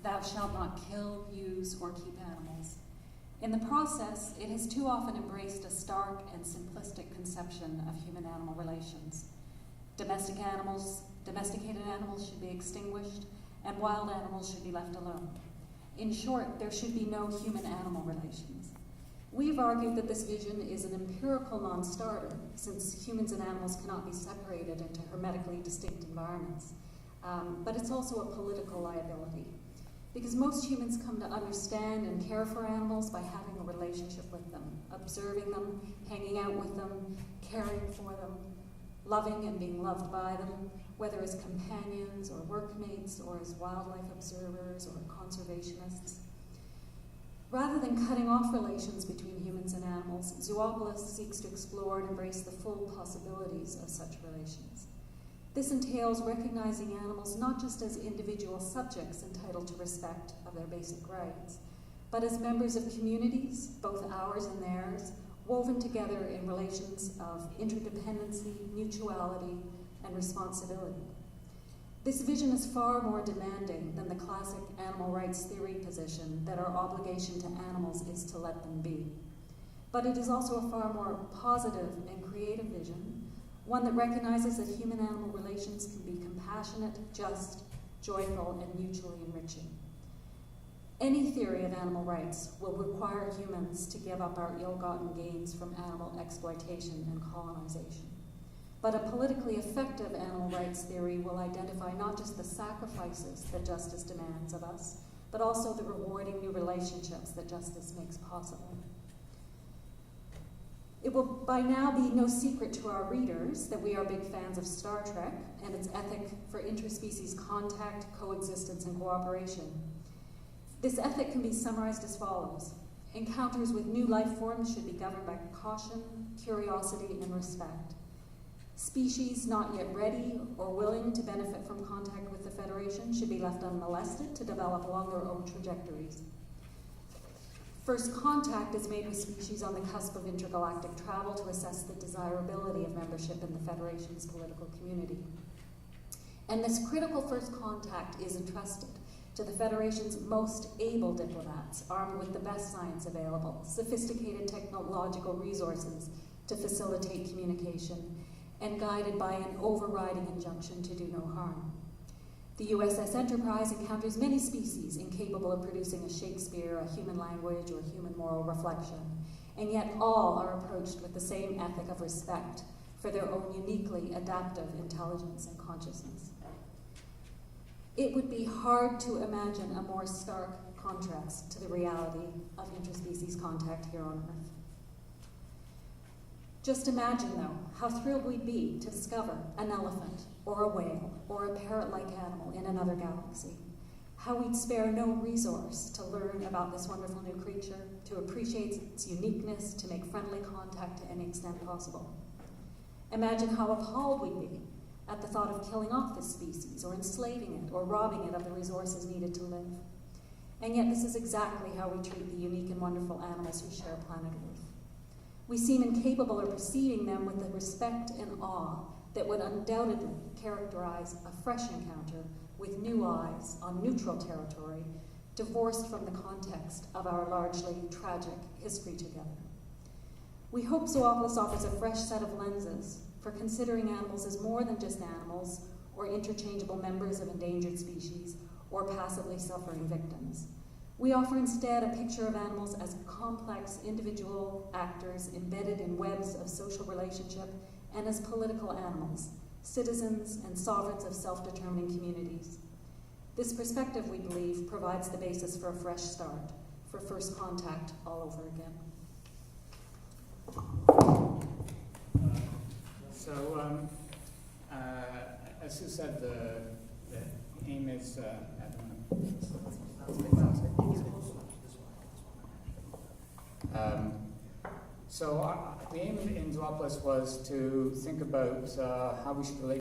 thou shalt not kill, use, or keep animals. In the process, it has too often embraced a stark and simplistic conception of human-animal relations. Domesticated animals should be extinguished, and wild animals should be left alone. In short, there should be no human-animal relations. We've argued that this vision is an empirical non-starter, since humans and animals cannot be separated into hermetically distinct environments. But it's also a political liability, because most humans come to understand and care for animals by having a relationship with them, observing them, hanging out with them, caring for them, loving and being loved by them, whether as companions or workmates or as wildlife observers or conservationists. Rather than cutting off relations between humans and animals, Zoopolis seeks to explore and embrace the full possibilities of such relations. This entails recognizing animals not just as individual subjects entitled to respect of their basic rights, but as members of communities, both ours and theirs, woven together in relations of interdependency, mutuality, and responsibility. This vision is far more demanding than the classic animal rights theory position that our obligation to animals is to let them be. But it is also a far more positive and creative vision, one that recognizes that human-animal relations can be compassionate, just, joyful, and mutually enriching. Any theory of animal rights will require humans to give up our ill-gotten gains from animal exploitation and colonization. But a politically effective animal rights theory will identify not just the sacrifices that justice demands of us, but also the rewarding new relationships that justice makes possible. It will by now be no secret to our readers that we are big fans of Star Trek and its ethic for interspecies contact, coexistence, and cooperation. This ethic can be summarized as follows. Encounters with new life forms should be governed by caution, curiosity, and respect. Species not yet ready or willing to benefit from contact with the Federation should be left unmolested to develop along their own trajectories. First contact is made with species on the cusp of intergalactic travel to assess the desirability of membership in the Federation's political community. And this critical first contact is entrusted to the Federation's most able diplomats, armed with the best science available, sophisticated technological resources to facilitate communication, and guided by an overriding injunction to do no harm. The USS Enterprise encounters many species incapable of producing a Shakespeare, a human language, or human moral reflection, and yet all are approached with the same ethic of respect for their own uniquely adaptive intelligence and consciousness. It would be hard to imagine a more stark contrast to the reality of interspecies contact here on Earth. Just imagine, though, how thrilled we'd be to discover an elephant, or a whale, or a parrot-like animal in another galaxy. How we'd spare no resource to learn about this wonderful new creature, to appreciate its uniqueness, to make friendly contact to any extent possible. Imagine how appalled we'd be at the thought of killing off this species, or enslaving it, or robbing it of the resources needed to live. And yet this is exactly how we treat the unique and wonderful animals who share planet Earth. We seem incapable of receiving them with the respect and awe that would undoubtedly characterize a fresh encounter with new eyes on neutral territory, divorced from the context of our largely tragic history together. We hope Zoopolis offers a fresh set of lenses for considering animals as more than just animals, or interchangeable members of endangered species, or passively suffering victims. We offer instead a picture of animals as complex individual actors embedded in webs of social relationship and as political animals, citizens and sovereigns of self-determining communities. This perspective, we believe, provides the basis for a fresh start, for first contact all over again. As you said, the aim is, the aim in Zoopolis was to think about how we should relate